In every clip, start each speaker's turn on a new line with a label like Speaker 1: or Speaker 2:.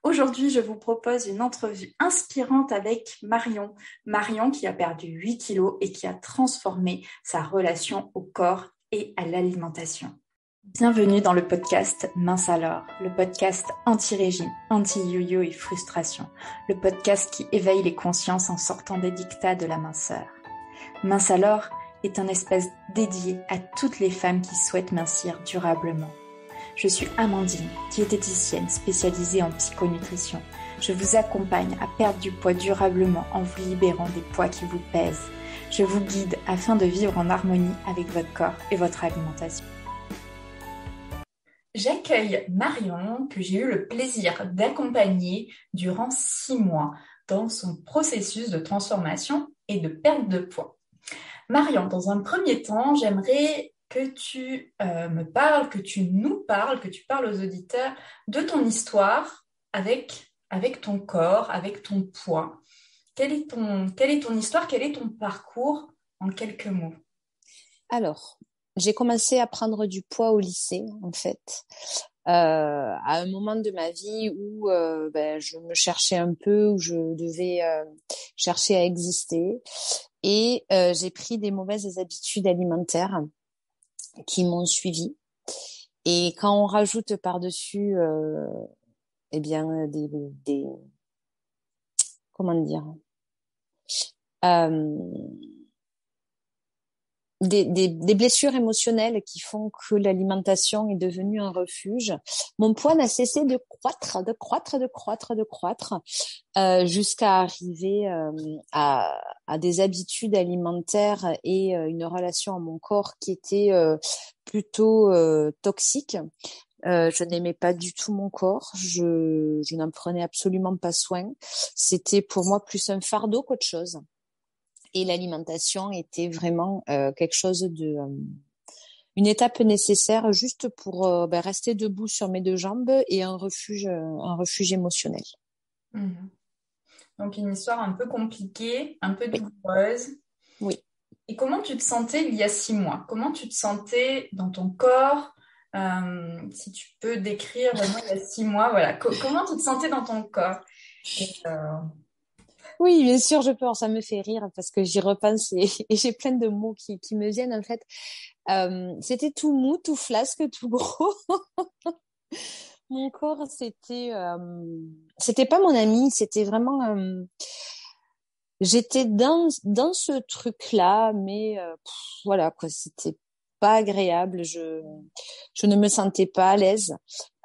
Speaker 1: Aujourd'hui, je vous propose une entrevue inspirante avec Marion. Marion qui a perdu 8 kilos et qui a transformé sa relation au corps et à l'alimentation. Bienvenue dans le podcast Mince alors, le podcast anti-régime, anti-yo-yo et frustration, le podcast qui éveille les consciences en sortant des dictats de la minceur. Mince alors est un espace dédié à toutes les femmes qui souhaitent mincir durablement. Je suis Amandine, diététicienne spécialisée en psychonutrition. Je vous accompagne à perdre du poids durablement en vous libérant des poids qui vous pèsent. Je vous guide afin de vivre en harmonie avec votre corps et votre alimentation. J'accueille Marion, que j'ai eu le plaisir d'accompagner durant 6 mois dans son processus de transformation et de perte de poids. Marion, dans un premier temps, j'aimerais que tu me parles, que tu nous parles, que tu parles aux auditeurs de ton histoire avec ton corps, avec ton poids. Quelle est ton histoire, quel est ton parcours en quelques mots?
Speaker 2: Alors, j'ai commencé à prendre du poids au lycée, en fait, à un moment de ma vie où je me cherchais un peu, où je devais chercher à exister. Et j'ai pris des mauvaises habitudes alimentaires qui m'ont suivie. Et quand on rajoute par-dessus, des comment dire, des blessures émotionnelles qui font que l'alimentation est devenue un refuge. Mon poids n'a cessé de croître, jusqu'à arriver à des habitudes alimentaires et une relation à mon corps qui était plutôt toxique. Je n'aimais pas du tout mon corps, je n'en prenais absolument pas soin. C'était pour moi plus un fardeau qu'autre chose. Et l'alimentation était vraiment quelque chose de une étape nécessaire juste pour rester debout sur mes deux jambes et un refuge émotionnel.
Speaker 1: Mmh. Donc une histoire un peu compliquée, un peu
Speaker 2: Oui.
Speaker 1: douloureuse.
Speaker 2: Oui.
Speaker 1: Et comment tu te sentais il y a 6 mois? Comment tu te sentais dans ton corps? Si tu peux décrire vraiment il y a 6 mois, voilà. Comment tu te sentais dans ton corps? Et,
Speaker 2: Oui, bien sûr, je peux. Ça me fait rire parce que j'y repense et j'ai plein de mots qui me viennent en fait. C'était tout mou, tout flasque, tout gros. Mon corps, c'était pas mon ami, c'était vraiment. J'étais dans ce truc-là, mais voilà quoi, c'était pas agréable. Je ne me sentais pas à l'aise.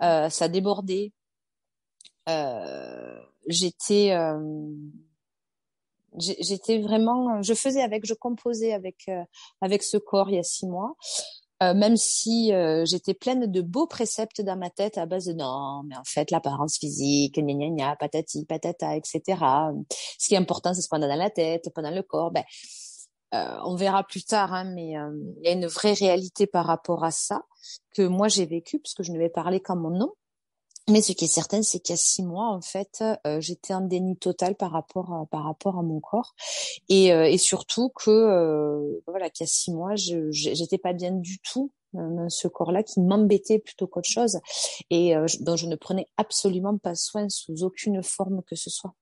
Speaker 2: Ça débordait. Euh, j'étais j'étais vraiment, je composais avec ce corps il y a 6 mois, même si j'étais pleine de beaux préceptes dans ma tête à base de non, mais en fait l'apparence physique, gna gna gna, patati patata, etc. Ce qui est important, c'est ce qu'on a dans la tête, pas dans le corps. On verra plus tard, hein, mais il y a une vraie réalité par rapport à ça que moi j'ai vécu, parce que je ne vais parler qu'en mon nom. Mais ce qui est certain, c'est qu'il y a 6 mois, en fait, j'étais en déni total par rapport à mon corps, et surtout que voilà, qu'il y a 6 mois, j'étais pas bien du tout dans ce corps-là qui m'embêtait plutôt qu'autre chose, et dont je ne prenais absolument pas soin sous aucune forme que ce soit.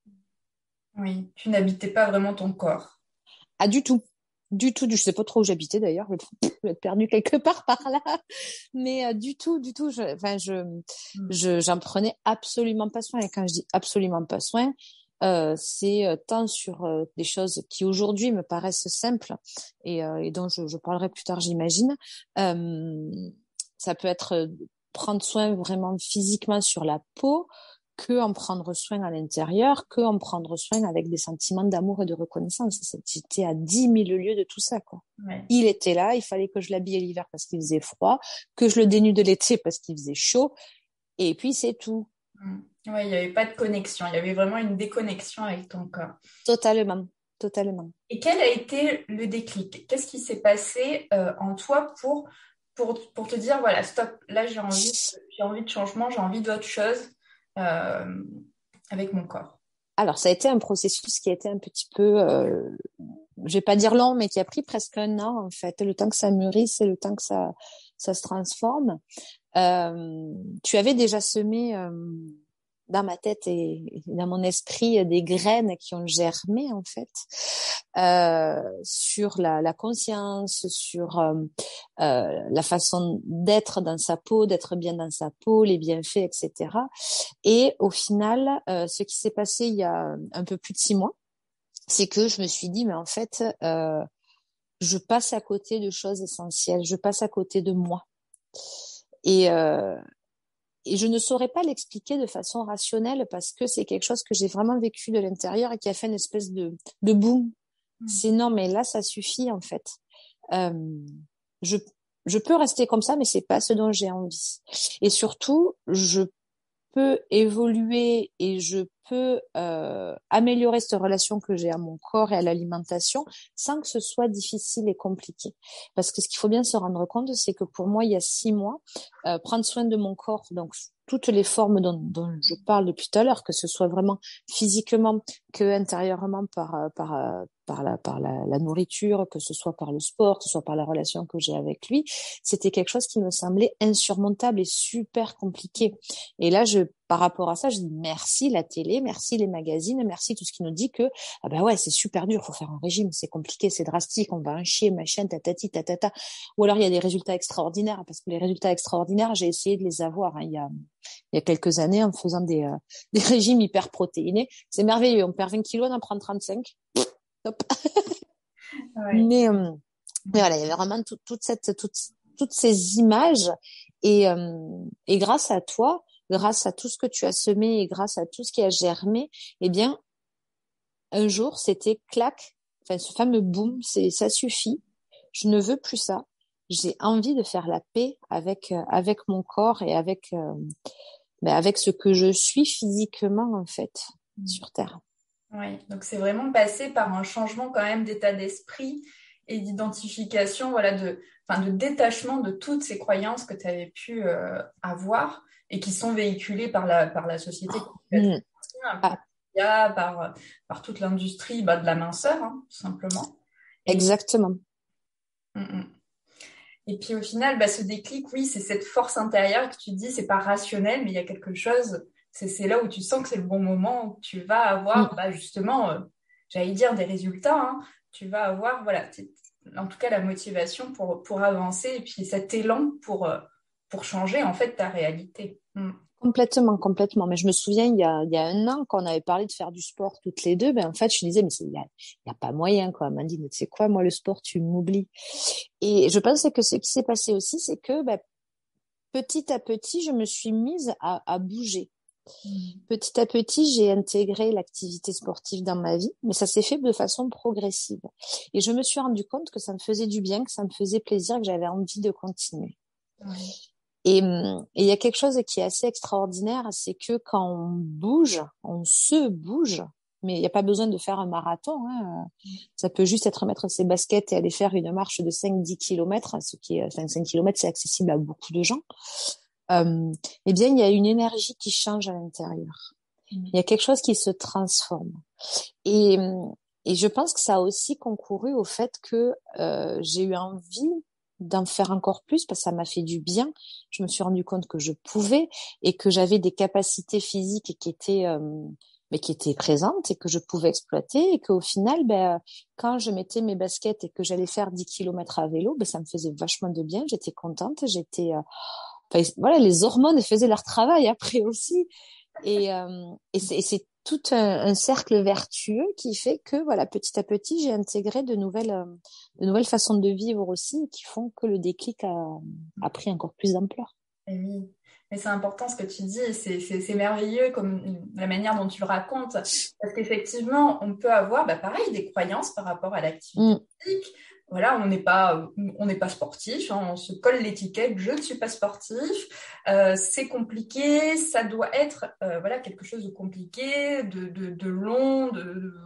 Speaker 1: oui, tu n'habitais pas vraiment ton corps.
Speaker 2: Ah, du tout. Du tout, je sais pas trop où j'habitais d'ailleurs, je vais être perdue quelque part par là, mais du tout,
Speaker 1: Mm.
Speaker 2: j'en prenais absolument pas soin. Et quand je dis absolument pas soin, c'est tant sur des choses qui aujourd'hui me paraissent simples et dont je parlerai plus tard, j'imagine. Ça peut être prendre soin vraiment physiquement sur la peau, que en prendre soin à l'intérieur, que en prendre soin avec des sentiments d'amour et de reconnaissance. J'étais à 10 000 lieues de tout ça, quoi.
Speaker 1: Ouais.
Speaker 2: Il était là, il fallait que je l'habille l'hiver parce qu'il faisait froid, que je le dénude l'été parce qu'il faisait chaud, et puis c'est tout.
Speaker 1: Mm. Ouais, il n'y avait pas de connexion, il y avait vraiment une déconnexion avec ton corps.
Speaker 2: Totalement, totalement.
Speaker 1: Et quel a été le déclic? Qu'est-ce qui s'est passé en toi pour te dire, voilà, stop, là j'ai envie de changement, j'ai envie d'autre chose euh, avec mon corps.
Speaker 2: Alors, ça a été un processus qui a été un petit peu, je vais pas dire long, mais qui a pris presque 1 an, en fait. Le temps que ça mûrisse et le temps que ça se transforme. Tu avais déjà semé dans ma tête et dans mon esprit des graines qui ont germé en fait sur la conscience, sur la façon d'être dans sa peau, d'être bien dans sa peau, les bienfaits, etc. Et au final, ce qui s'est passé il y a un peu plus de 6 mois, c'est que je me suis dit, mais en fait, je passe à côté de choses essentielles, je passe à côté de moi. Et, euh, et je ne saurais pas l'expliquer de façon rationnelle parce que c'est quelque chose que j'ai vraiment vécu de l'intérieur et qui a fait une espèce de boom. C'est non, mais là, ça suffit en fait. Euh, je, je peux rester comme ça, mais c'est pas ce dont j'ai envie. Et surtout, je peux évoluer et je peux améliorer cette relation que j'ai à mon corps et à l'alimentation sans que ce soit difficile et compliqué. Parce que ce qu'il faut bien se rendre compte, c'est que pour moi, il y a 6 mois, prendre soin de mon corps, donc toutes les formes dont je parle depuis tout à l'heure, que ce soit vraiment physiquement que intérieurement par la nourriture, que ce soit par le sport, que ce soit par la relation que j'ai avec lui, c'était quelque chose qui me semblait insurmontable et super compliqué. Et là, par rapport à ça, je dis merci la télé, merci les magazines, merci tout ce qui nous dit que ah ben ouais, c'est super dur, faut faire un régime, c'est compliqué, c'est drastique, on va en chier, machin, tatati, tatata. Ou alors il y a des résultats extraordinaires, parce que les résultats extraordinaires, j'ai essayé de les avoir il y a quelques années en faisant des régimes hyper protéinés. C'est merveilleux, on perd 20 kilos, on en prend 35. Top.
Speaker 1: Ouais.
Speaker 2: Mais voilà, il y avait vraiment toutes ces images et grâce à toi, grâce à tout ce que tu as semé et grâce à tout ce qui a germé, eh bien, un jour, c'était clac, enfin, ce fameux boom, ça suffit. Je ne veux plus ça. J'ai envie de faire la paix avec mon corps et avec ce que je suis physiquement, en fait, sur Terre.
Speaker 1: Oui, donc c'est vraiment passé par un changement quand même d'état d'esprit et d'identification, voilà, de détachement de toutes ces croyances que tu avais pu avoir et qui sont véhiculées par la société,
Speaker 2: Ah,
Speaker 1: par toute l'industrie de la minceur, hein, tout simplement. Et,
Speaker 2: exactement.
Speaker 1: mm, mm. Et puis au final, ce déclic, oui, c'est cette force intérieure que tu dis, c'est pas rationnel, mais il y a quelque chose, c'est là où tu sens que c'est le bon moment, où tu vas avoir justement, j'allais dire des résultats, hein. Tu vas avoir, voilà, en tout cas la motivation pour avancer et puis cet élan pour changer en fait ta réalité. Mm.
Speaker 2: Complètement, complètement. Mais je me souviens, il y a 1 an, quand on avait parlé de faire du sport toutes les deux, ben, en fait, je disais, mais il y a pas moyen, quoi. Elle m'a dit, mais tu sais quoi, moi, le sport, tu m'oublies. Et je pense que ce qui s'est passé aussi, c'est que, ben, petit à petit, je me suis mise à bouger. Petit à petit, j'ai intégré l'activité sportive dans ma vie, mais ça s'est fait de façon progressive. Et je me suis rendu compte que ça me faisait du bien, que ça me faisait plaisir, que j'avais envie de continuer.
Speaker 1: Ouais.
Speaker 2: Et il y a quelque chose qui est assez extraordinaire, c'est que quand on bouge, on se bouge, mais il n'y a pas besoin de faire un marathon, hein. Ça peut juste être mettre ses baskets et aller faire une marche de 5-10 kilomètres, ce qui est 5 kilomètres, c'est accessible à beaucoup de gens. Eh bien, il y a une énergie qui change à l'intérieur. Il y a quelque chose qui se transforme. Et, et je pense que ça a aussi concouru au fait que j'ai eu envie d'en faire encore plus parce que ça m'a fait du bien. Je me suis rendu compte que je pouvais et que j'avais des capacités physiques qui étaient présentes et que je pouvais exploiter et qu'au final, quand je mettais mes baskets et que j'allais faire 10 kilomètres à vélo, ça me faisait vachement de bien. J'étais contente. Voilà, les hormones faisaient leur travail après aussi. Et c'est tout un cercle vertueux qui fait que voilà, petit à petit, j'ai intégré de nouvelles façons de vivre aussi qui font que le déclic a pris encore plus d'ampleur.
Speaker 1: Et oui, mais c'est important ce que tu dis, c'est merveilleux comme la manière dont tu le racontes, parce qu'effectivement, on peut avoir, pareil, des croyances par rapport à l'activité physique. Voilà, on n'est pas sportif, hein, on se colle l'étiquette, je ne suis pas sportif, c'est compliqué, ça doit être voilà, quelque chose de compliqué, de long,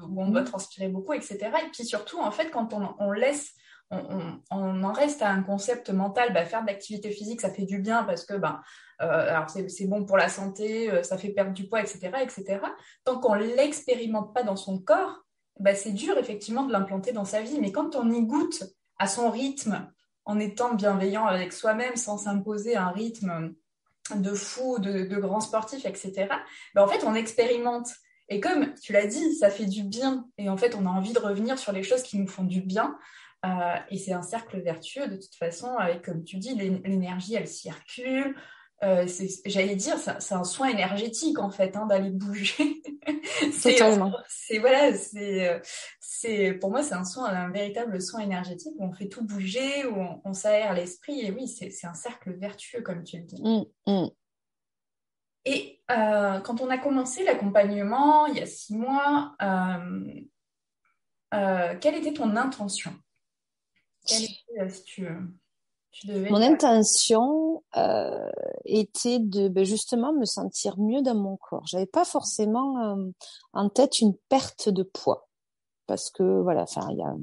Speaker 1: où on doit transpirer beaucoup, etc. Et puis surtout, en fait, quand on laisse on en reste à un concept mental, faire de l'activité physique, ça fait du bien parce que alors c'est bon pour la santé, ça fait perdre du poids, etc., etc. Tant qu'on ne l'expérimente pas dans son corps, c'est dur effectivement de l'implanter dans sa vie. Mais quand on y goûte à son rythme, en étant bienveillant avec soi-même, sans s'imposer un rythme de fous, de grands sportifs, etc. En fait, on expérimente. Et comme tu l'as dit, ça fait du bien. Et en fait, on a envie de revenir sur les choses qui nous font du bien. Et c'est un cercle vertueux de toute façon, avec, comme tu dis, l'énergie, elle circule. J'allais dire, c'est un soin énergétique en fait, hein, d'aller bouger. c'est,
Speaker 2: Totalement.
Speaker 1: voilà, pour moi, c'est un véritable soin énergétique où on fait tout bouger, où on s'aère l'esprit. Et oui, c'est un cercle vertueux, comme tu le dis.
Speaker 2: Mm, mm.
Speaker 1: Et quand on a commencé l'accompagnement il y a 6 mois, quelle était ton intention? Quelle était, si tu devais
Speaker 2: Mon
Speaker 1: faire...
Speaker 2: intention était de justement me sentir mieux dans mon corps. J'avais pas forcément en tête une perte de poids parce que voilà, enfin il y a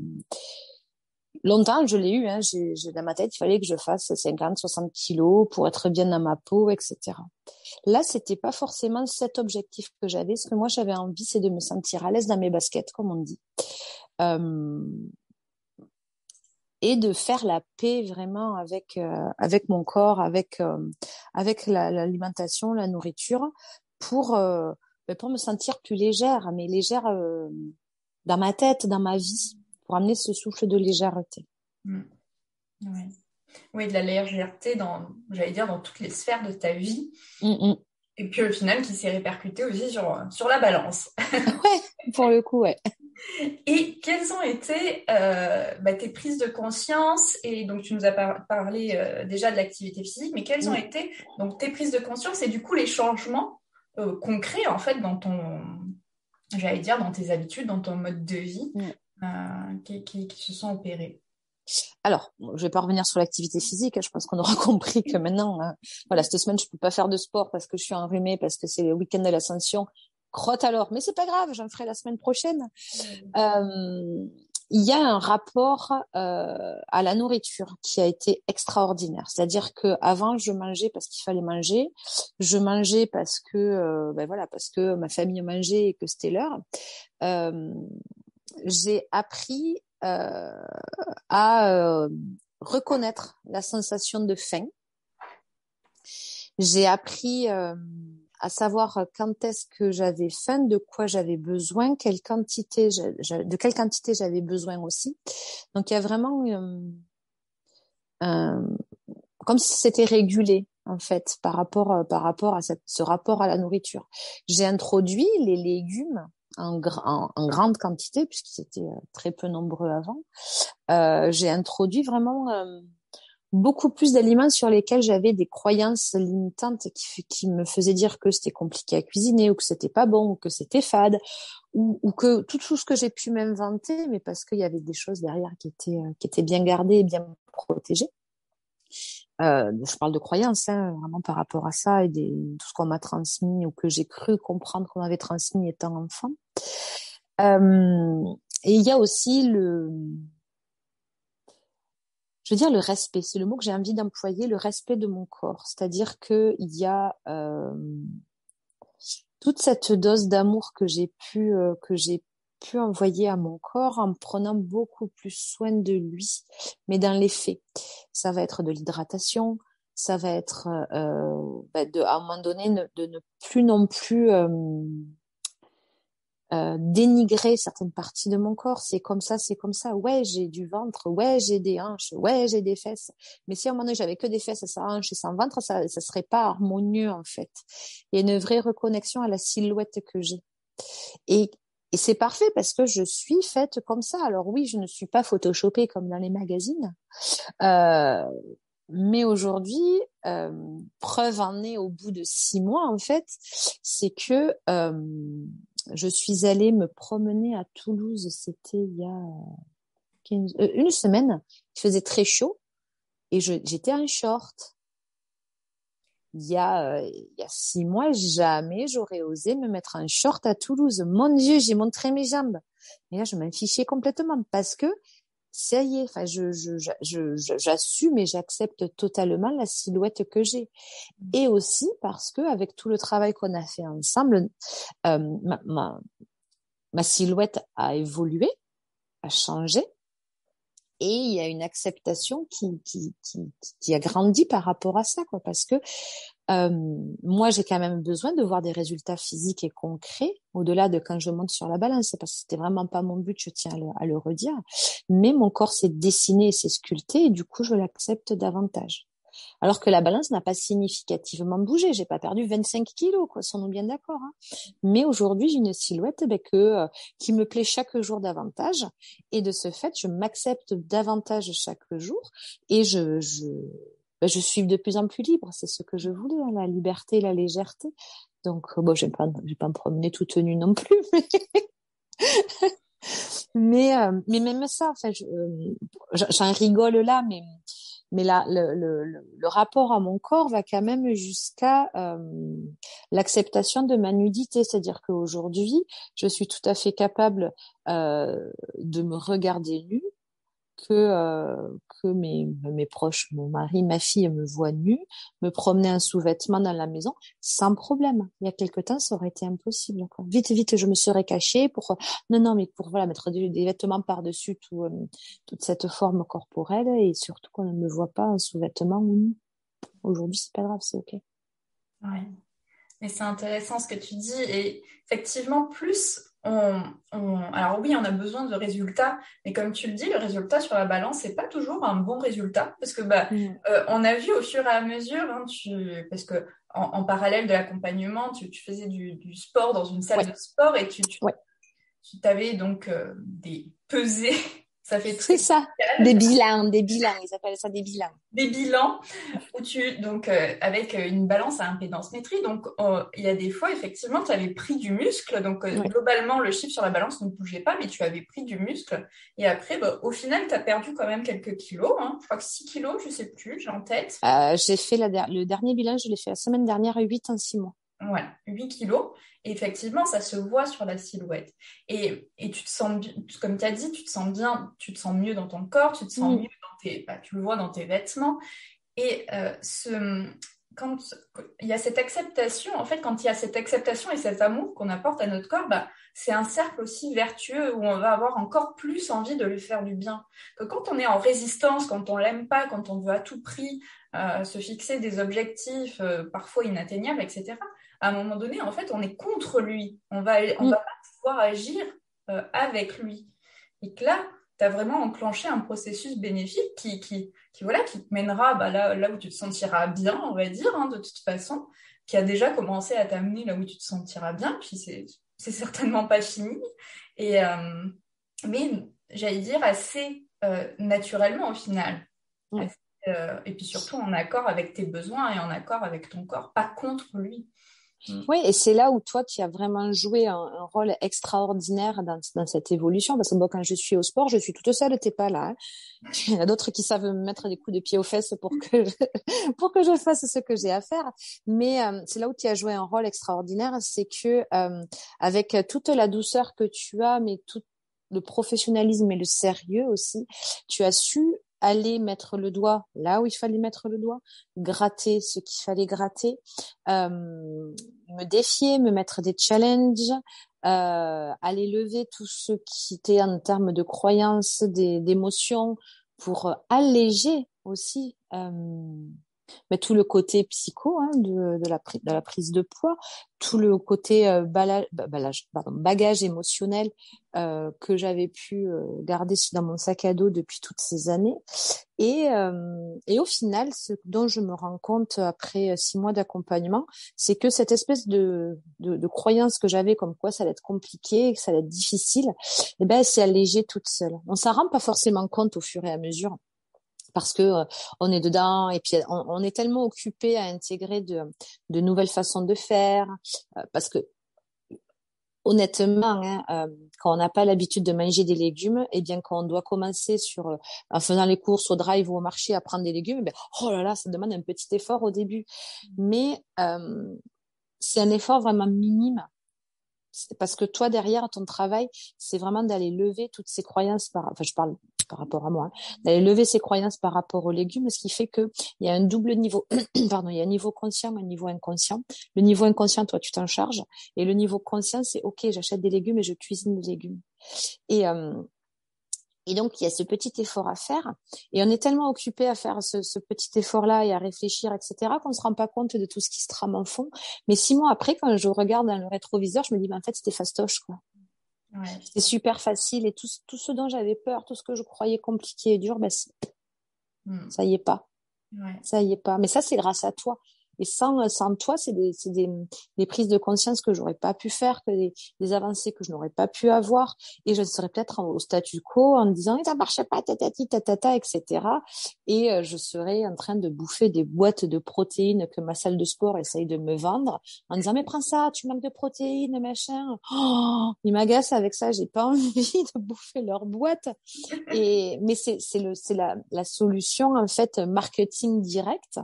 Speaker 2: longtemps je l'ai eu, hein, j'ai dans ma tête il fallait que je fasse 50-60 kilos pour être bien dans ma peau, etc. Là, c'était pas forcément cet objectif que j'avais. Ce que moi j'avais envie, c'est de me sentir à l'aise dans mes baskets, comme on dit. Euh, et de faire la paix vraiment avec mon corps, avec l'alimentation, la nourriture, pour pour me sentir plus légère, mais légère dans ma tête, dans ma vie, pour amener ce souffle de légèreté.
Speaker 1: Mm. Oui. Oui, de la légèreté j'allais dire, dans toutes les sphères de ta vie.
Speaker 2: Mm.
Speaker 1: Et puis au final, qui s'est répercuté aussi sur la balance.
Speaker 2: Ouais, pour le coup, ouais.
Speaker 1: Et quelles ont été tes prises de conscience? Et donc, tu nous as parlé déjà de l'activité physique, mais quelles ont
Speaker 2: Mm.
Speaker 1: été donc tes prises de conscience et du coup les changements concrets en fait j'allais dire, dans tes habitudes, dans ton mode de vie
Speaker 2: Mm.
Speaker 1: qui se sont opérés?
Speaker 2: Alors, je vais pas revenir sur l'activité physique. Je pense qu'on aura compris que maintenant, voilà, cette semaine, je peux pas faire de sport parce que je suis enrhumée, parce que c'est le week-end de l'Ascension. Crotte alors, mais c'est pas grave, j'en ferai la semaine prochaine. Euh, il y a un rapport à la nourriture qui a été extraordinaire. C'est-à-dire que avant, je mangeais parce qu'il fallait manger, je mangeais parce que voilà, parce que ma famille mangeait et que c'était l'heure. Euh, j'ai appris à reconnaître la sensation de faim. J'ai appris à savoir quand est-ce que j'avais faim, de quoi j'avais besoin, de quelle quantité j'avais besoin aussi. Donc il y a vraiment un, comme si c'était régulé en fait par rapport à ce rapport à la nourriture. J'ai introduit les légumes en grande quantité puisqu'ils étaient très peu nombreux avant. J'ai introduit vraiment beaucoup plus d'aliments sur lesquels j'avais des croyances limitantes qui me faisaient dire que c'était compliqué à cuisiner ou que c'était pas bon ou que c'était fade ou que tout ce que j'ai pu m'inventer, mais parce qu'il y avait des choses derrière qui étaient bien gardées et bien protégées. Je parle de croyances, hein, vraiment par rapport à ça et tout ce qu'on m'a transmis ou que j'ai cru comprendre qu'on m'avait transmis étant enfant. Et il y a aussi je veux dire le respect, c'est le mot que j'ai envie d'employer, le respect de mon corps. C'est-à-dire que il y a toute cette dose d'amour que j'ai pu envoyer à mon corps en prenant beaucoup plus soin de lui, mais dans les faits. Ça va être de l'hydratation, ça va être à un moment donné de ne plus non plus dénigrer certaines parties de mon corps. C'est comme ça, c'est comme ça. Ouais, j'ai du ventre, ouais, j'ai des hanches, ouais, j'ai des fesses. Mais si à un moment donné, j'avais que des fesses, sans hanches et sans ventre, ça serait pas harmonieux, en fait. Il y a une vraie reconnexion à la silhouette que j'ai. Et, et c'est parfait parce que je suis faite comme ça. Alors oui, je ne suis pas photoshopée comme dans les magazines. Euh, mais aujourd'hui, preuve en est au bout de 6 mois, en fait, c'est que je suis allée me promener à Toulouse, c'était il y a une semaine, il faisait très chaud et j'étais en short. Il y a 6 mois, jamais j'aurais osé me mettre en short à Toulouse. Mon Dieu, j'ai montré mes jambes. Et là, je m'en fichais complètement parce que ça y est, enfin, j'assume et j'accepte totalement la silhouette que j'ai. Et aussi parce que avec tout le travail qu'on a fait ensemble, euh, ma, ma, ma silhouette a évolué, a changé. Et il y a une acceptation qui a grandi par rapport à ça, quoi, parce que moi, j'ai quand même besoin de voir des résultats physiques et concrets au-delà de quand je monte sur la balance, parce que c'était vraiment pas mon but, je tiens à le redire. Mais mon corps s'est dessiné et s'est sculpté, et du coup, je l'accepte davantage. Alors que la balance n'a pas significativement bougé. J'ai pas perdu 25 kilos, quoi. Sommes-nous bien d'accord, hein. Mais aujourd'hui, j'ai une silhouette, qui me plaît chaque jour davantage. Et de ce fait, je m'accepte davantage chaque jour. Et je suis de plus en plus libre. C'est ce que je voulais, hein, la liberté et la légèreté. Donc, bon, je vais pas me promener toute nue non plus. Mais même ça, enfin, j'en rigole là, mais là, le rapport à mon corps va quand même jusqu'à l'acceptation de ma nudité. C'est-à-dire qu'aujourd'hui, je suis tout à fait capable de me regarder nue, que mes proches, mon mari, ma fille me voient nue, me promener en sous-vêtements dans la maison sans problème. Il y a quelque temps, ça aurait été impossible, quoi. Vite, vite, je me serais cachée non, mais pour voilà mettre des vêtements par-dessus toute cette forme corporelle, et surtout qu'on ne me voit pas en sous-vêtements ou nu. Aujourd'hui, c'est pas grave, c'est ok.
Speaker 1: Ouais. Mais c'est intéressant ce que tu dis. Et effectivement, plus alors oui, on a besoin de résultats, mais comme tu le dis, le résultat sur la balance, c'est pas toujours un bon résultat. Parce que on a vu au fur et à mesure, hein, parce que en parallèle de l'accompagnement, tu faisais du sport dans une salle
Speaker 2: Ouais,
Speaker 1: de sport et
Speaker 2: ouais.
Speaker 1: tu avais donc des pesées. Ça fait
Speaker 2: C'est
Speaker 1: très
Speaker 2: ça.
Speaker 1: calme.
Speaker 2: Des bilans, ils appellent ça des bilans.
Speaker 1: Des bilans où avec une balance à impédance métrie, donc il y a des fois effectivement tu avais pris du muscle, donc
Speaker 2: Ouais.
Speaker 1: globalement le chiffre sur la balance ne bougeait pas, mais tu avais pris du muscle, et après au final tu as perdu quand même quelques kilos, hein. Je crois que 6 kilos, je sais plus, j'ai en tête.
Speaker 2: J'ai fait le dernier bilan, je l'ai fait la semaine dernière, 8 en 6 mois.
Speaker 1: Ouais, 8 kilos. Et effectivement, ça se voit sur la silhouette. Et tu te sens, comme tu as dit, tu te sens bien, tu te sens mieux dans ton corps, tu te sens mieux tu le vois dans tes vêtements. Et quand il y a cette acceptation, en fait, quand il y a cette acceptation et cet amour qu'on apporte à notre corps, c'est un cercle aussi vertueux où on va avoir encore plus envie de lui faire du bien. Que quand on est en résistance, quand on l'aime pas, quand on veut à tout prix se fixer des objectifs parfois inatteignables, etc., à un moment donné, en fait, on est contre lui. On va pas pouvoir agir avec lui. Et que là, tu as vraiment enclenché un processus bénéfique voilà, qui te mènera là où tu te sentiras bien, on va dire, hein, de toute façon, qui a déjà commencé à t'amener là où tu te sentiras bien, puis c'est certainement pas fini. Et, mais j'allais dire assez naturellement au final.
Speaker 2: Ouais.
Speaker 1: Et puis surtout en accord avec tes besoins et en accord avec ton corps, pas contre lui.
Speaker 2: Oui, et c'est là où toi, tu as vraiment joué un rôle extraordinaire dans cette évolution. Parce que moi, quand je suis au sport, je suis toute seule, t'es pas là, hein. Il y en a d'autres qui savent me mettre des coups de pied aux fesses pour que je fasse ce que j'ai à faire. Mais c'est là où tu as joué un rôle extraordinaire, c'est que avec toute la douceur que tu as, mais tout le professionnalisme et le sérieux aussi, tu as su aller mettre le doigt là où il fallait mettre le doigt, gratter ce qu'il fallait gratter, me défier, me mettre des challenges, aller lever tout ce qui était en termes de croyances, d'émotions, pour alléger aussi mais tout le côté psycho, hein, de la prise de poids, tout le côté bagage émotionnel que j'avais pu garder dans mon sac à dos depuis toutes ces années. Et au final, ce dont je me rends compte après 6 mois d'accompagnement, c'est que cette espèce de croyance que j'avais comme quoi ça allait être compliqué, que ça allait être difficile, eh ben, elle s'est allégée toute seule. On s'en rend pas forcément compte au fur et à mesure, parce que on est dedans, et puis on est tellement occupé à intégrer de nouvelles façons de faire, parce que honnêtement, hein, quand on n'a pas l'habitude de manger des légumes, et bien quand on doit commencer en faisant les courses au drive ou au marché à prendre des légumes, oh là là, ça demande un petit effort au début, mais c'est un effort vraiment minime. Parce que toi, derrière ton travail, c'est vraiment d'aller lever toutes ces croyances enfin, je parle par rapport à moi, hein, d'aller lever ces croyances par rapport aux légumes, ce qui fait que il y a un double niveau, pardon, il y a un niveau conscient et un niveau inconscient. Le niveau inconscient, toi, tu t'en charges, et le niveau conscient, c'est ok, j'achète des légumes et je cuisine des légumes. Et Et donc, il y a ce petit effort à faire. Et on est tellement occupé à faire ce petit effort-là et à réfléchir, etc., qu'on ne se rend pas compte de tout ce qui se trame en fond. Mais 6 mois après, quand je regarde dans le rétroviseur, je me dis, en fait, c'était fastoche, quoi.
Speaker 1: Ouais.
Speaker 2: C'était super facile et tout ce dont j'avais peur, tout ce que je croyais compliqué et dur, ça y est pas.
Speaker 1: Ouais.
Speaker 2: Ça y est pas. Mais ça, c'est grâce à toi. Et sans toi, c'est des prises de conscience que j'aurais pas pu faire, que des avancées que je n'aurais pas pu avoir. Et je serais peut-être au statu quo en me disant, ça marche pas, tatati, tatata, etc. Et je serais en train de bouffer des boîtes de protéines que ma salle de sport essaye de me vendre en disant, mais prends ça, tu manques de protéines, machin. Oh, ils m'agacent avec ça, j'ai pas envie de bouffer leur boîte. Mais c'est la solution, en fait, marketing direct,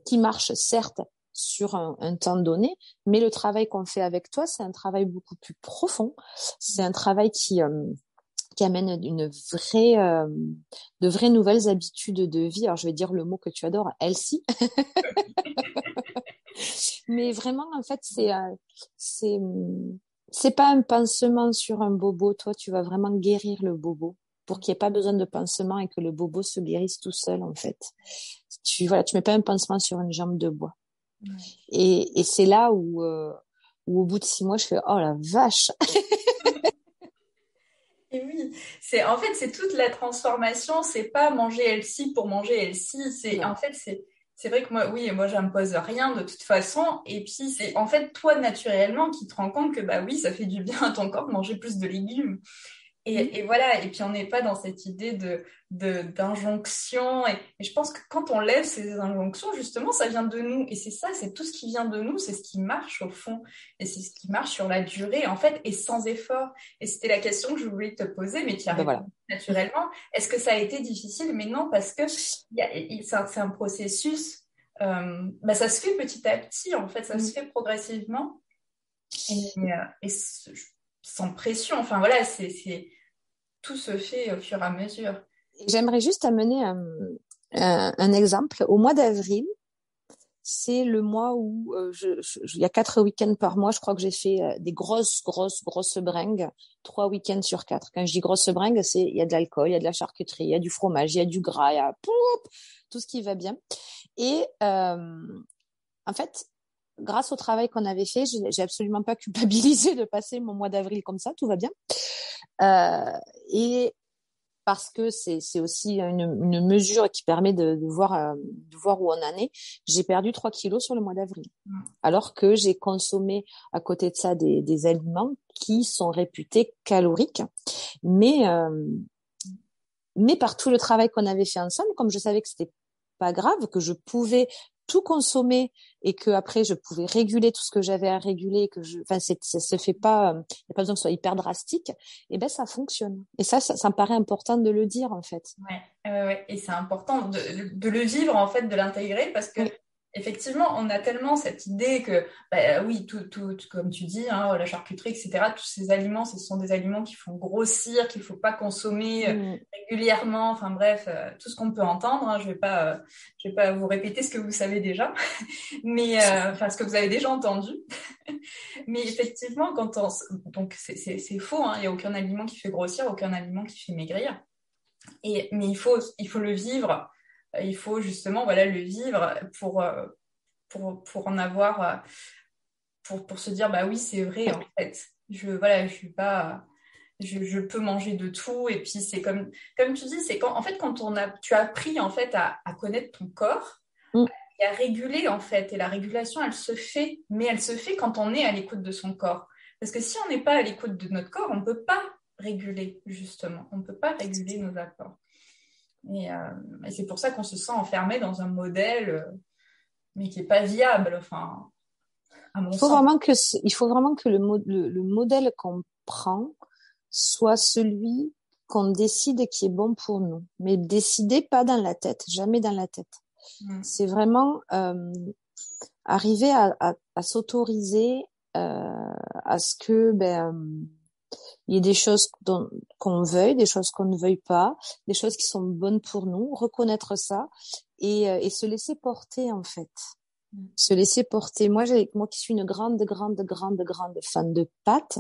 Speaker 2: qui marche certes sur un temps donné, mais le travail qu'on fait avec toi, c'est un travail beaucoup plus profond. C'est un travail qui amène de vraies nouvelles habitudes de vie. Alors, je vais dire le mot que tu adores, healthy. Mais vraiment, en fait, c'est, c'est pas un pansement sur un bobo. Toi, tu vas vraiment guérir le bobo pour qu'il n'y ait pas besoin de pansement et que le bobo se guérisse tout seul, en fait. Tu mets pas un pansement sur une jambe de bois.
Speaker 1: Ouais.
Speaker 2: Et c'est là où au bout de 6 mois, je fais, oh la vache!
Speaker 1: Et oui, c'est toute la transformation, c'est pas manger healthy pour manger healthy,
Speaker 2: Non.
Speaker 1: c'est vrai que moi j'impose rien de toute façon et puis c'est en fait toi naturellement qui te rends compte que bah oui, ça fait du bien à ton corps de manger plus de légumes.
Speaker 2: Mm.
Speaker 1: Et voilà, et puis on n'est pas dans cette idée d'injonction. Et je pense que quand on lève ces injonctions, justement, ça vient de nous. Et c'est ça, c'est tout ce qui vient de nous, c'est ce qui marche au fond. Et c'est ce qui marche sur la durée, en fait, et sans effort. Et c'était la question que je voulais te poser, mais tu as
Speaker 2: Ben voilà.
Speaker 1: répondu naturellement. Est-ce que ça a été difficile? Mais non, parce que c'est un processus. Ça se fait petit à petit, en fait, ça se
Speaker 2: Mm.
Speaker 1: fait progressivement. Et sans pression. Enfin voilà, tout se fait au fur et à mesure.
Speaker 2: J'aimerais juste amener un exemple. Au mois d'avril, c'est le mois où il y a 4 week-ends par mois. Je crois que j'ai fait des grosses bringues, 3 week-ends sur 4. Quand je dis grosses bringues, il y a de l'alcool, il y a de la charcuterie, il y a du fromage, il y a du gras, il y a tout ce qui va bien. Et en fait, grâce au travail qu'on avait fait, j'ai absolument pas culpabilisé de passer mon mois d'avril comme ça, tout va bien. Et parce que c'est aussi une mesure qui permet de voir où on en est. J'ai perdu 3 kilos sur le mois d'avril, alors que j'ai consommé à côté de ça des aliments qui sont réputés caloriques, mais par tout le travail qu'on avait fait ensemble, comme je savais que c'était pas grave, que je pouvais tout consommer et que après je pouvais réguler tout ce que j'avais à réguler, ça se fait pas, y a pas besoin que ce soit hyper drastique, et ben ça fonctionne. Et ça me paraît important de le dire en fait.
Speaker 1: Ouais. Et c'est important de le vivre, en fait, de l'intégrer parce que
Speaker 2: Oui.
Speaker 1: effectivement, on a tellement cette idée que, bah, oui, tout, comme tu dis, hein, la charcuterie, etc., tous ces aliments, ce sont des aliments qui font grossir, qu'il ne faut pas consommer
Speaker 2: Mm.
Speaker 1: régulièrement, enfin bref, tout ce qu'on peut entendre. Hein, je vais pas vous répéter ce que vous savez déjà, mais enfin, ce que vous avez déjà entendu. Mais effectivement, donc c'est faux, hein, il n'y a aucun aliment qui fait grossir, aucun aliment qui fait maigrir. Mais il faut le vivre. Il faut justement voilà, le vivre pour en avoir, pour se dire, bah oui, c'est vrai, en fait. Je suis pas, je peux manger de tout. Et puis, c'est comme tu dis, c'est en fait, quand tu as appris, en fait, à connaître ton corps
Speaker 2: Mm.
Speaker 1: et à réguler, en fait. Et la régulation, elle se fait, mais elle se fait quand on est à l'écoute de son corps. Parce que si on n'est pas à l'écoute de notre corps, on ne peut pas réguler, justement. On ne peut pas réguler nos apports. Et c'est pour ça qu'on se sent enfermé dans un modèle, mais qui n'est pas viable, enfin, à mon sens.
Speaker 2: Il faut vraiment que le modèle qu'on prend soit celui qu'on décide qui est bon pour nous. Mais décider pas dans la tête, jamais dans la tête. C'est vraiment arriver à s'autoriser à ce que il y ait des choses qu'on veuille, des choses qu'on ne veuille pas, des choses qui sont bonnes pour nous, reconnaître ça et se laisser porter en fait. Se laisser porter. Moi qui suis une grande fan de pâtes,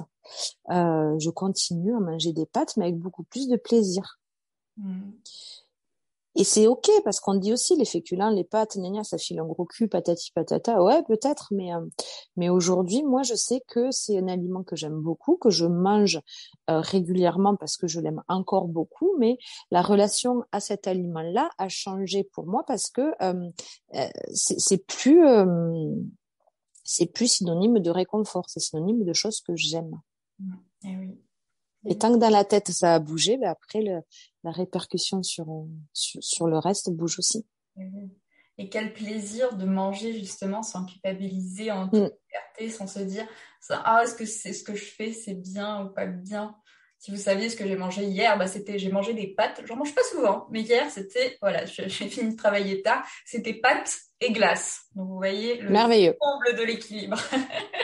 Speaker 2: je continue à manger des pâtes, mais avec beaucoup plus de plaisir.
Speaker 1: Mm.
Speaker 2: Et c'est ok, parce qu'on dit aussi les féculents, les pâtes, gna gna, ça file un gros cul, patati patata. Ouais, peut-être, mais aujourd'hui, moi, je sais que c'est un aliment que j'aime beaucoup, que je mange régulièrement parce que je l'aime encore beaucoup, mais la relation à cet aliment-là a changé pour moi parce que c'est plus synonyme de réconfort, c'est synonyme de choses que j'aime.
Speaker 1: Mm. Eh oui.
Speaker 2: Et tant que dans la tête ça a bougé, ben après la répercussion sur le reste bouge aussi.
Speaker 1: Eh oui. Et quel plaisir de manger justement sans culpabiliser en toute
Speaker 2: Mm.
Speaker 1: liberté, sans se dire ah, est-ce que c'est ce que je fais, c'est bien ou pas bien. Si vous saviez ce que j'ai mangé hier, bah j'ai mangé des pâtes. J'en mange pas souvent, mais hier c'était voilà, j'ai fini de travailler tard, c'était pâtes et glace. Donc vous voyez le
Speaker 2: Merveilleux.
Speaker 1: comble de l'équilibre.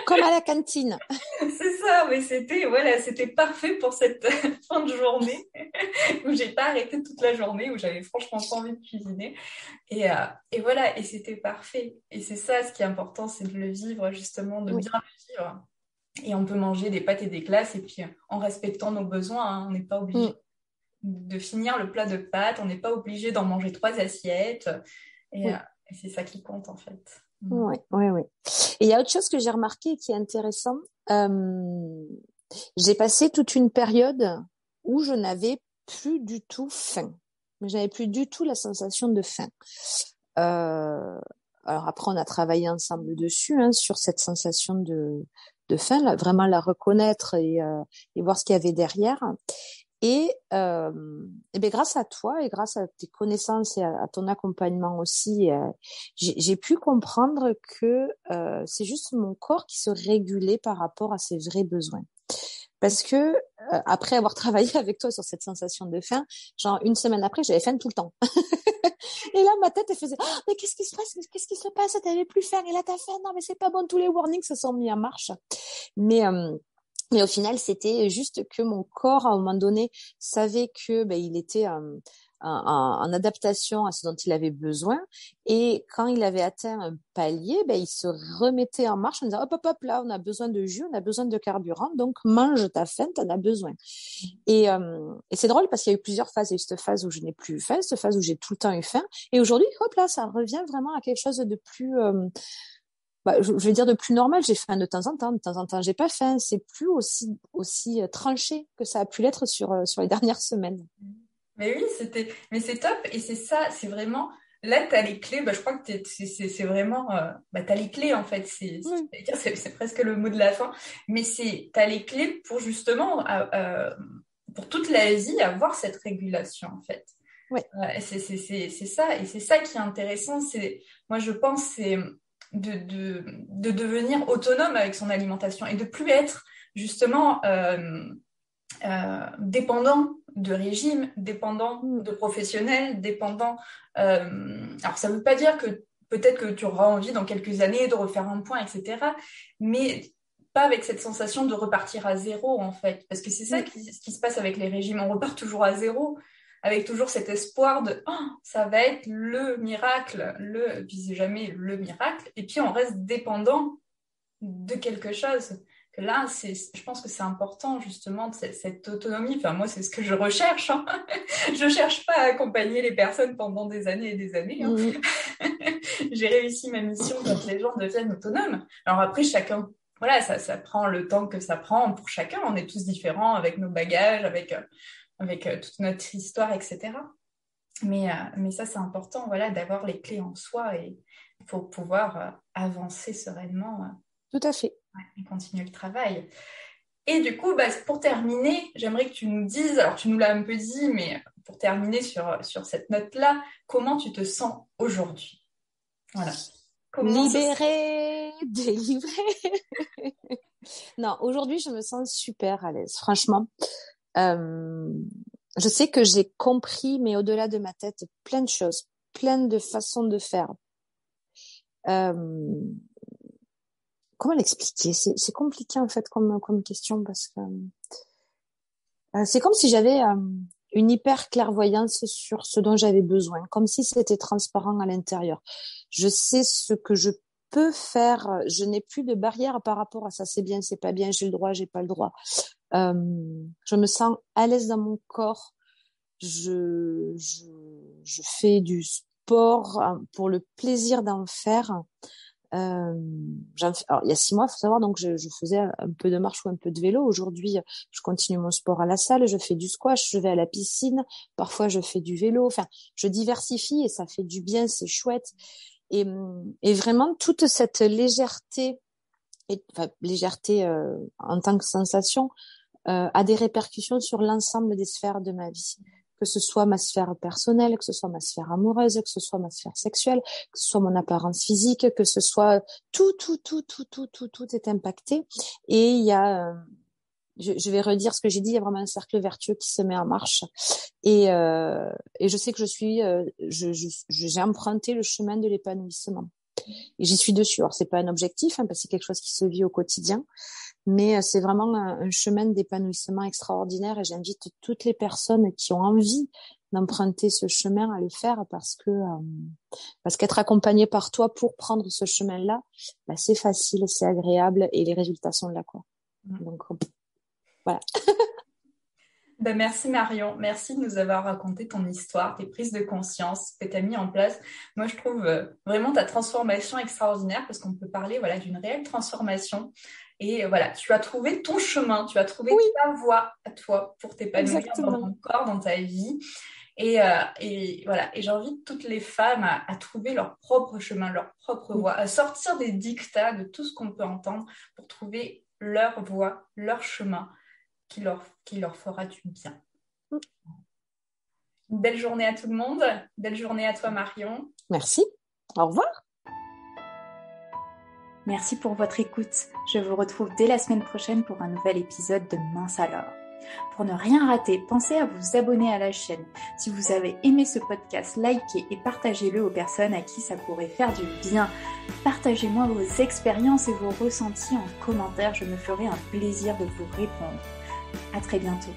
Speaker 2: Comme à la cantine.
Speaker 1: C'est ça, oui, c'était parfait pour cette fin de journée où j'ai pas arrêté toute la journée, où j'avais franchement pas envie de cuisiner. Et voilà, et c'était parfait. Et c'est ça, ce qui est important, c'est de le vivre, justement, de
Speaker 2: Oui.
Speaker 1: bien le vivre. Et on peut manger des pâtes et des glaces, et puis en respectant nos besoins, hein, on n'est pas obligé de finir le plat de pâtes, on n'est pas obligé d'en manger 3 assiettes. Et,
Speaker 2: Oui.
Speaker 1: euh, et c'est ça qui compte, en fait.
Speaker 2: Oui, oui, oui. Et il y a autre chose que j'ai remarqué et qui est intéressant. J'ai passé toute une période où je n'avais plus du tout faim. Je n'avais plus du tout la sensation de faim. Alors après, on a travaillé ensemble dessus, hein, sur cette sensation de faim, là, vraiment la reconnaître et voir ce qu'il y avait derrière. Et ben grâce à toi et grâce à tes connaissances et à ton accompagnement aussi, j'ai pu comprendre que c'est juste mon corps qui se régulait par rapport à ses vrais besoins. Parce que après avoir travaillé avec toi sur cette sensation de faim, genre une semaine après, j'avais faim tout le temps. Et là, ma tête, elle faisait oh, mais qu'est-ce qui se passe? Qu'est-ce qui se passe? T'avais plus faim et là t'as faim. Non, mais c'est pas bon. Tous les warnings se sont mis en marche. Mais mais au final, c'était juste que mon corps, à un moment donné, savait que ben, il était en adaptation à ce dont il avait besoin. Et quand il avait atteint un palier, ben, il se remettait en marche en disant, hop, hop, hop, là, on a besoin de jus, on a besoin de carburant, donc mange ta faim, t'en as besoin. Et c'est drôle parce qu'il y a eu plusieurs phases. Il y a eu cette phase où je n'ai plus faim, cette phase où j'ai tout le temps eu faim. Et aujourd'hui, hop là, ça revient vraiment à quelque chose de plus... je vais dire de plus normal. J'ai faim de temps en temps, j'ai pas faim. C'est plus aussi tranché que ça a pu l'être sur les dernières semaines.
Speaker 1: Mais oui, mais c'est top et c'est ça, c'est vraiment, là, tu as les clés, bah, je crois que c'est vraiment, bah, tu as les clés en fait,
Speaker 2: Oui,
Speaker 1: c'est presque le mot de la fin, mais tu as les clés pour justement, pour toute la vie, avoir cette régulation en fait.
Speaker 2: ouais,
Speaker 1: C'est ça, et c'est ça qui est intéressant, moi je pense, c'est de devenir autonome avec son alimentation et de plus être justement dépendant de régime, dépendant
Speaker 2: mm,
Speaker 1: de professionnels, dépendant. Alors, ça ne veut pas dire que peut-être que tu auras envie dans quelques années de refaire un point, etc. Mais pas avec cette sensation de repartir à zéro, en fait. Parce que c'est ça
Speaker 2: mm,
Speaker 1: ce qui se passe avec les régimes. On repart toujours à zéro, avec toujours cet espoir de oh, ça va être le miracle, puis c'est jamais le miracle. Et puis on reste dépendant de quelque chose. Que là, je pense que c'est important justement de cette autonomie. Enfin, moi, c'est ce que je recherche. Hein. Je cherche pas à accompagner les personnes pendant des années et des années. Hein.
Speaker 2: mm,
Speaker 1: J'ai réussi ma mission quand les gens deviennent autonomes. Alors après, chacun, voilà, ça prend le temps que ça prend pour chacun. On est tous différents avec nos bagages, avec toute notre histoire, etc. Mais ça, c'est important, voilà, d'avoir les clés en soi et pour pouvoir avancer sereinement
Speaker 2: tout à fait.
Speaker 1: et continuer le travail. Et du coup, bah, pour terminer, j'aimerais que tu nous dises, alors tu nous l'as un peu dit, mais pour terminer sur cette note-là, comment tu te sens aujourd'hui? Voilà. Comment ça se...
Speaker 2: Libérée, délivrée. Non, aujourd'hui, je me sens super à l'aise. Franchement, euh, je sais que j'ai compris, mais au-delà de ma tête, plein de choses, plein de façons de faire. Euh, Comment l'expliquer? C'est compliqué en fait comme question parce que c'est comme si j'avais une hyper clairvoyance sur ce dont j'avais besoin, comme si c'était transparent à l'intérieur. Je sais ce que je peux faire, je n'ai plus de barrière par rapport à ça, c'est bien, c'est pas bien, j'ai le droit, j'ai pas le droit. Je me sens à l'aise dans mon corps. Je fais du sport pour le plaisir d'en faire. Alors, il y a 6 mois, faut savoir, donc je faisais un peu de marche ou un peu de vélo. Aujourd'hui, je continue mon sport à la salle, je fais du squash, je vais à la piscine, parfois je fais du vélo. Enfin, je diversifie et ça fait du bien, c'est chouette. Et vraiment toute cette légèreté, légèreté en tant que sensation, a des répercussions sur l'ensemble des sphères de ma vie. Que ce soit ma sphère personnelle, que ce soit ma sphère amoureuse, que ce soit ma sphère sexuelle, que ce soit mon apparence physique, que ce soit tout est impacté. Et il y a, je vais redire ce que j'ai dit, il y a vraiment un cercle vertueux qui se met en marche. Et je sais que j'ai emprunté le chemin de l'épanouissement. Et j'y suis dessus. Alors c'est pas un objectif, parce que c'est quelque chose qui se vit au quotidien. Mais c'est vraiment un chemin d'épanouissement extraordinaire et j'invite toutes les personnes qui ont envie d'emprunter ce chemin à le faire parce qu'être accompagné par toi pour prendre ce chemin-là, c'est facile, c'est agréable et les résultats sont là, quoi. Donc, voilà.
Speaker 1: Merci Marion, merci de nous avoir raconté ton histoire, tes prises de conscience que tu as mis en place. Moi, je trouve vraiment ta transformation extraordinaire parce qu'on peut parler d'une réelle transformation. Et tu as trouvé ton chemin, tu as trouvé ta voie à toi pour t'épanouir dans ton corps, dans ta vie. Et j'invite toutes les femmes à trouver leur propre chemin, leur propre voie, à sortir des dictats de tout ce qu'on peut entendre pour trouver leur voie, leur chemin qui leur fera du bien. Une belle journée à tout le monde, belle journée à toi Marion.
Speaker 2: Merci, au revoir.
Speaker 1: Merci pour votre écoute. Je vous retrouve dès la semaine prochaine pour un nouvel épisode de Mince alors. Pour ne rien rater, pensez à vous abonner à la chaîne. Si vous avez aimé ce podcast, likez et partagez-le aux personnes à qui ça pourrait faire du bien. Partagez-moi vos expériences et vos ressentis en commentaire, je me ferai un plaisir de vous répondre. À très bientôt.